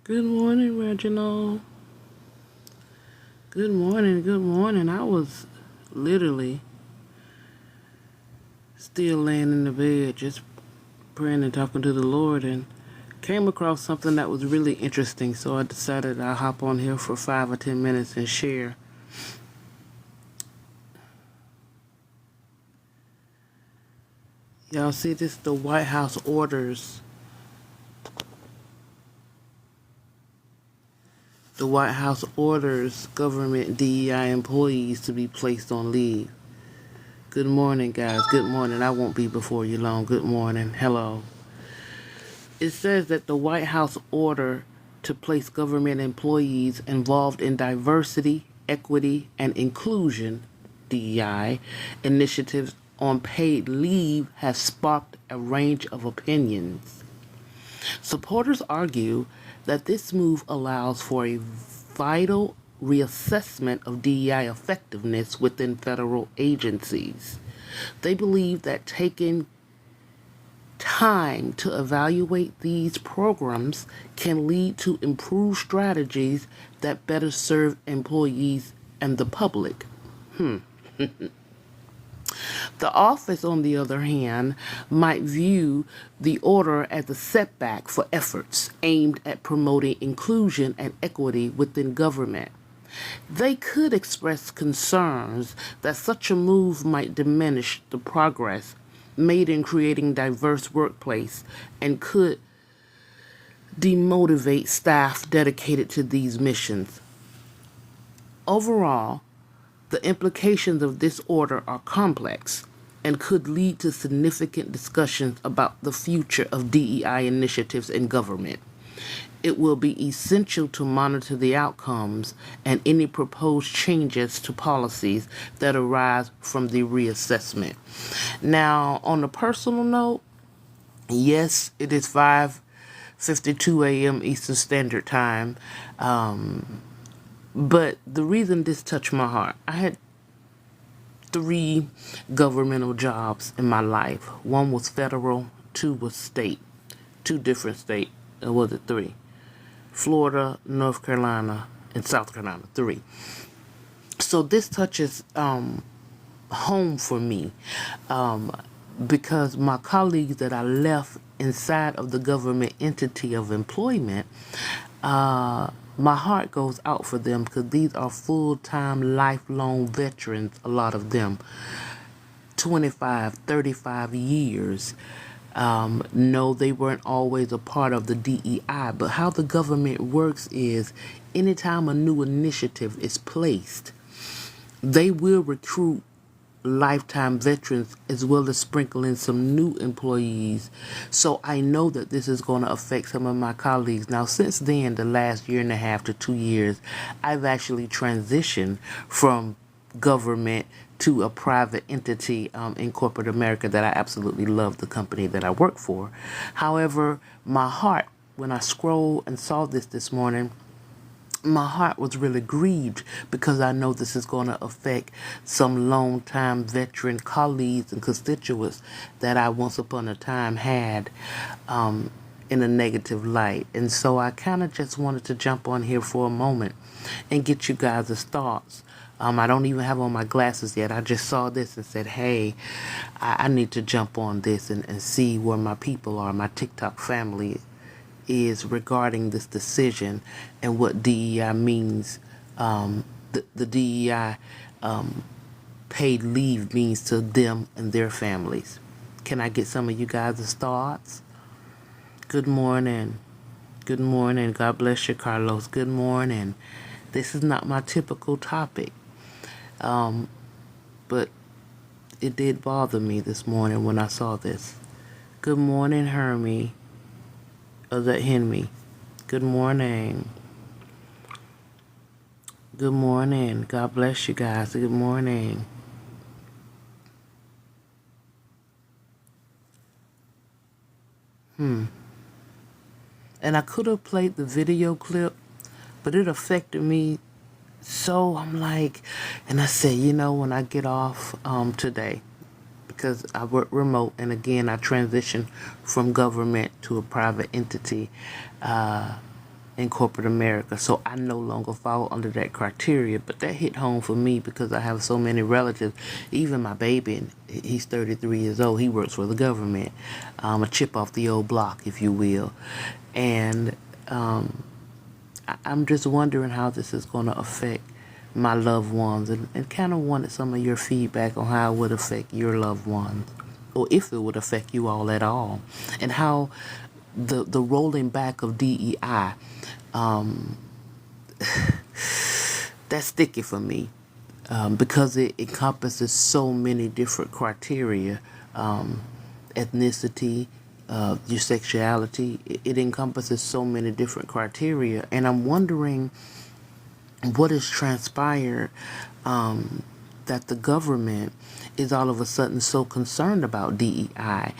Good morning, Reginald. Good morning, good morning. I was literally still laying in the bed, just praying and talking to the Lord, and came across something that was really interesting. So I decided I'll hop on here for 5 or 10 minutes and share. Y'all see this? The White House orders. The White House orders government DEI employees to be placed on leave. Good morning, guys. Good morning. I won't be before you long. Good morning. Hello. It says that the White House order to place government employees involved in diversity, equity, and inclusion (DEI) initiatives on paid leave has sparked a range of opinions. Supporters argue that this move allows for a vital reassessment of DEI effectiveness within federal agencies. They believe that taking time to evaluate these programs can lead to improved strategies that better serve employees and the public. The office, on the other hand, might view the order as a setback for efforts aimed at promoting inclusion and equity within government. They could express concerns that such a move might diminish the progress made in creating diverse workplace and could demotivate staff dedicated to these missions. Overall, the implications of this order are complex and could lead to significant discussions about the future of DEI initiatives in government. It will be essential to monitor the outcomes and any proposed changes to policies that arise from the reassessment. Now, on a personal note, yes, it is 5:52 a.m. Eastern Standard Time. But the reason this touched my heart, I had 3 governmental jobs in my life. One was federal, 2 was state, 2 different states. Or was it 3? Florida, North Carolina, and South Carolina. 3. So this touches home for me because my colleagues that I left inside of the government entity of employment, my heart goes out for them because these are full-time, lifelong veterans, a lot of them, 25, 35 years. No, they weren't always a part of the DEI, but how the government works is anytime a new initiative is placed, they will recruit lifetime veterans as well as sprinkle in some new employees. So I know that this is going to affect some of my colleagues. Now, since then, the last 1.5 to 2 years, I've actually transitioned from government to a private entity in corporate America that I absolutely love, the company that I work for. However, my heart, when I scrolled and saw this morning, my heart was really grieved because I know this is going to affect some long-time veteran colleagues and constituents that I once upon a time had in a negative light. And so I kind of just wanted to jump on here for a moment and get you guys' thoughts. I don't even have on my glasses yet. I just saw this and said, hey, I need to jump on this and see where my people are, my TikTok family is regarding this decision and what DEI means. The DEI paid leave means to them and their families. Can I get some of you guys' thoughts? Good morning. Good morning. God bless you, Carlos. Good morning. This is not my typical topic, but it did bother me this morning when I saw this. Good morning, Hermie. Oh, that Henry. Good morning. Good morning. God bless you guys. Good morning. And I could have played the video clip, but it affected me. So I'm like, and I said, when I get off today, because I work remote, and again, I transitioned from government to a private entity. in corporate America. So I no longer fall under that criteria. But that hit home for me because I have so many relatives. Even my baby, he's 33 years old. He works for the government. A chip off the old block, if you will. And I'm just wondering how this is going to affect my loved ones, and kind of wanted some of your feedback on how it would affect your loved ones, or if it would affect you all at all, and how the rolling back of DEI, that's sticky for me, because it encompasses so many different criteria, ethnicity, your sexuality. It encompasses so many different criteria, and I'm wondering what has transpired, that the government is all of a sudden so concerned about DEI.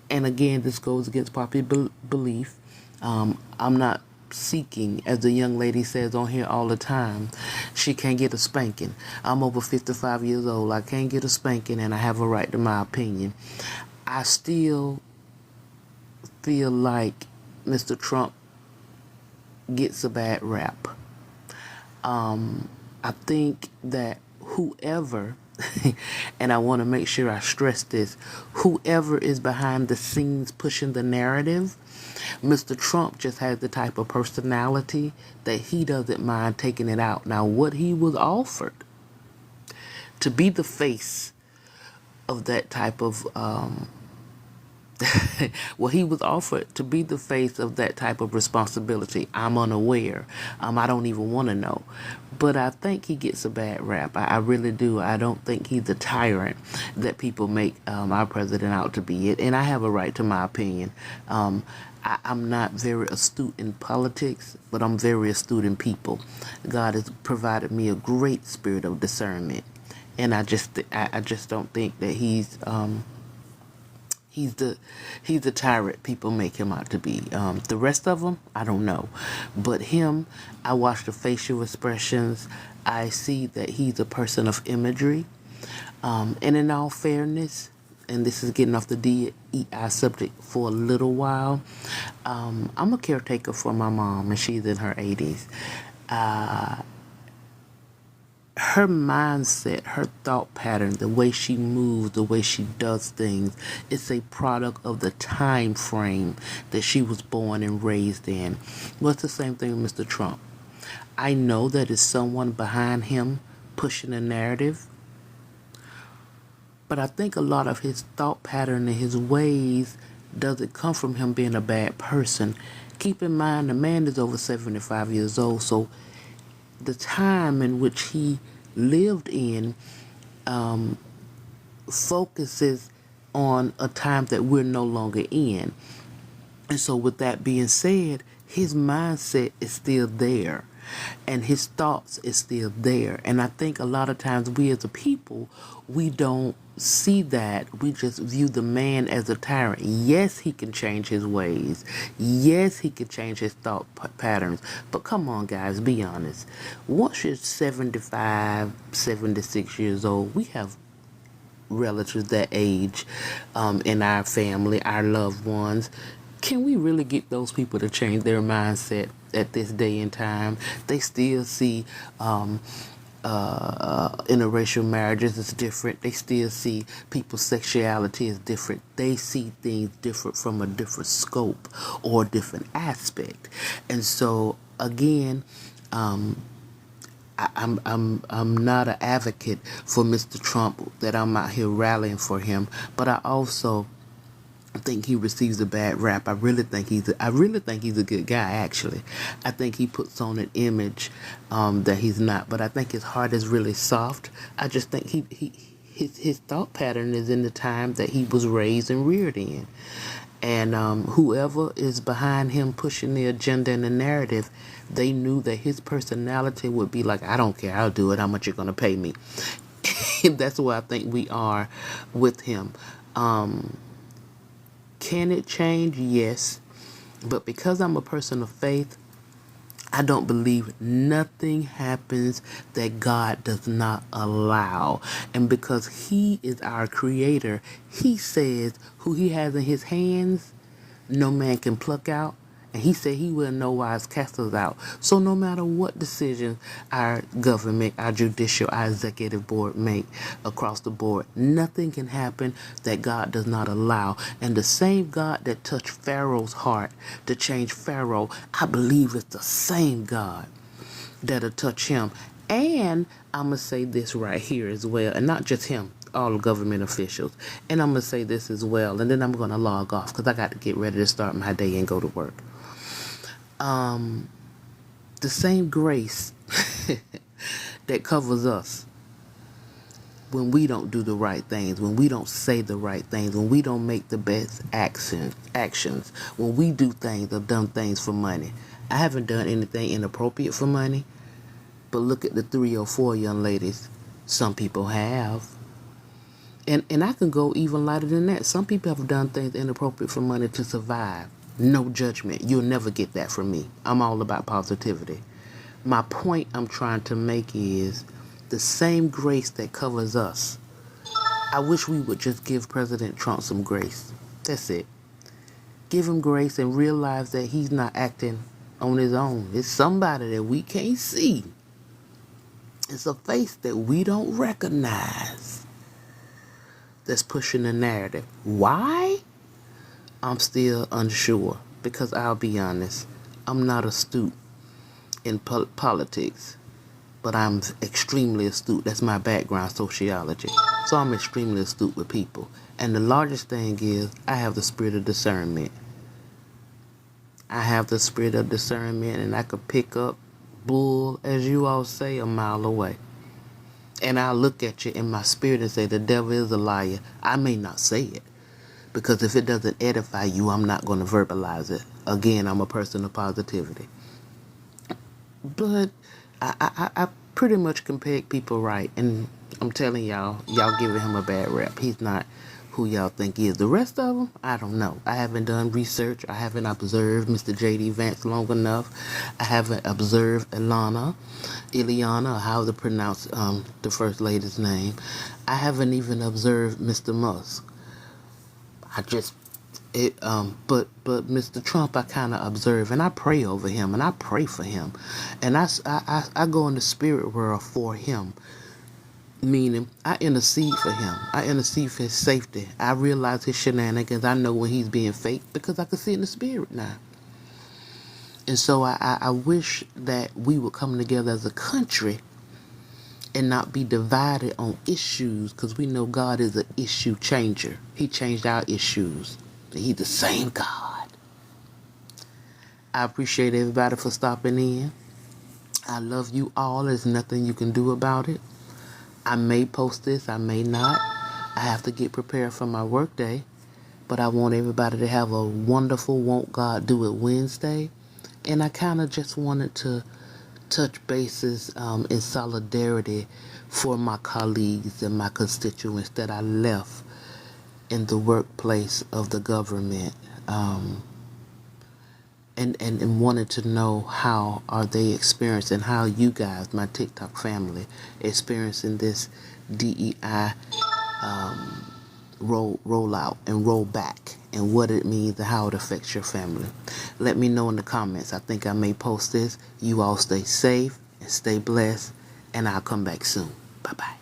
And again, this goes against popular belief. I'm not seeking, as the young lady says on here all the time, she can't get a spanking. I'm over 55 years old. I can't get a spanking, and I have a right to my opinion. I still feel like Mr. Trump gets a bad rap. I think that whoever, and I want to make sure I stress this, whoever is behind the scenes pushing the narrative, Mr. Trump just has the type of personality that he doesn't mind taking it out. Now, what he was offered to be the face of that type of well, he was offered to be the face of that type of responsibility. I'm unaware. I don't even want to know. But I think he gets a bad rap. I really do. I don't think he's the tyrant that people make our president out to be. And I have a right to my opinion. I'm not very astute in politics, but I'm very astute in people. God has provided me a great spirit of discernment. And I just don't think that he's the tyrant people make him out to be. The rest of them, I don't know. But him, I watch the facial expressions. I see that he's a person of imagery. And in all fairness, and this is getting off the DEI subject for a little while, I'm a caretaker for my mom, and she's in her 80s. Her mindset, her thought pattern, the way she moves, the way she does things, it's a product of the time frame that she was born and raised in. Well, it's the same thing with Mr. Trump. I know that it's someone behind him pushing a narrative, but I think a lot of his thought pattern and his ways doesn't come from him being a bad person. Keep in mind, the man is over 75 years old, so the time in which he lived in focuses on a time that we're no longer in. And so with that being said, his mindset is still there, and his thoughts is still there. And I think a lot of times we as a people, we don't see that. We just view the man as a tyrant. Yes, he can change his ways. Yes, he can change his thought patterns. But come on, guys, be honest. Once you're 75, 76 years old, we have relatives that age in our family, our loved ones. Can we really get those people to change their mindset at this day and time? They still see interracial marriages as different. They still see people's sexuality as different. They see things different from a different scope or a different aspect. And so again, I'm not an advocate for Mr. Trump, that I'm out here rallying for him, but I also think he receives a bad rap. I really think he's a good guy. Actually, I think he puts on an image that he's not. But I think his heart is really soft. I just think his thought pattern is in the time that he was raised and reared in, and whoever is behind him pushing the agenda and the narrative, they knew that his personality would be like, I don't care, I'll do it. How much you're gonna pay me? That's where I think we are with him. Can it change? Yes. But because I'm a person of faith, I don't believe nothing happens that God does not allow. And because he is our creator, he says who he has in his hands, no man can pluck out. And he said he will in no wise cast us out. So no matter what decisions our government, our judicial, our executive board make across the board, nothing can happen that God does not allow. And the same God that touched Pharaoh's heart to change Pharaoh, I believe it's the same God that'll touch him. And I'm going to say this right here as well, and not just him, all government officials. And I'm going to say this as well, and then I'm going to log off because I got to get ready to start my day and go to work. The same grace that covers us when we don't do the right things, when we don't say the right things, when we don't make the best actions, when we do things or done things for money. I haven't done anything inappropriate for money, but look at the 3 or 4 young ladies. Some people have. And I can go even lighter than that. Some people have done things inappropriate for money to survive. No judgment. You'll never get that from me. I'm all about positivity. My point I'm trying to make is the same grace that covers us. I wish we would just give President Trump some grace. That's it. Give him grace and realize that he's not acting on his own. It's somebody that we can't see. It's a face that we don't recognize that's pushing the narrative. Why? I'm still unsure, because I'll be honest, I'm not astute in politics, but I'm extremely astute. That's my background, sociology. So I'm extremely astute with people. And the largest thing is I have the spirit of discernment. I have the spirit of discernment, and I could pick up bull, as you all say, a mile away. And I'll look at you in my spirit and say, the devil is a liar. I may not say it, because if it doesn't edify you, I'm not going to verbalize it. Again, I'm a person of positivity. But I pretty much can peg people right. And I'm telling y'all giving him a bad rep. He's not who y'all think he is. The rest of them, I don't know. I haven't done research. I haven't observed Mr. J.D. Vance long enough. I haven't observed Ileana, or how to pronounce the first lady's name. I haven't even observed Mr. Musk. But Mr. Trump, I kind of observe, and I pray over him, and I pray for him, and I go in the spirit world for him, meaning I intercede for him. I intercede for his safety. I realize his shenanigans. I know when he's being fake because I can see in the spirit now. And so I wish that we would come together as a country and not be divided on issues, because we know God is an issue changer. He changed our issues. He's the same God. I appreciate everybody for stopping in. I love you all. There's nothing you can do about it. I may post this, I may not. I have to get prepared for my work day. But I want everybody to have a wonderful Won't God Do It Wednesday. And I kind of just wanted to touch bases in solidarity for my colleagues and my constituents that I left in the workplace of the government, and wanted to know how are they experiencing, how you guys, my TikTok family, experiencing this DEI rollout and rollback, and what it means and how it affects your family. Let me know in the comments. I think I may post this. You all stay safe and stay blessed, and I'll come back soon. Bye-bye.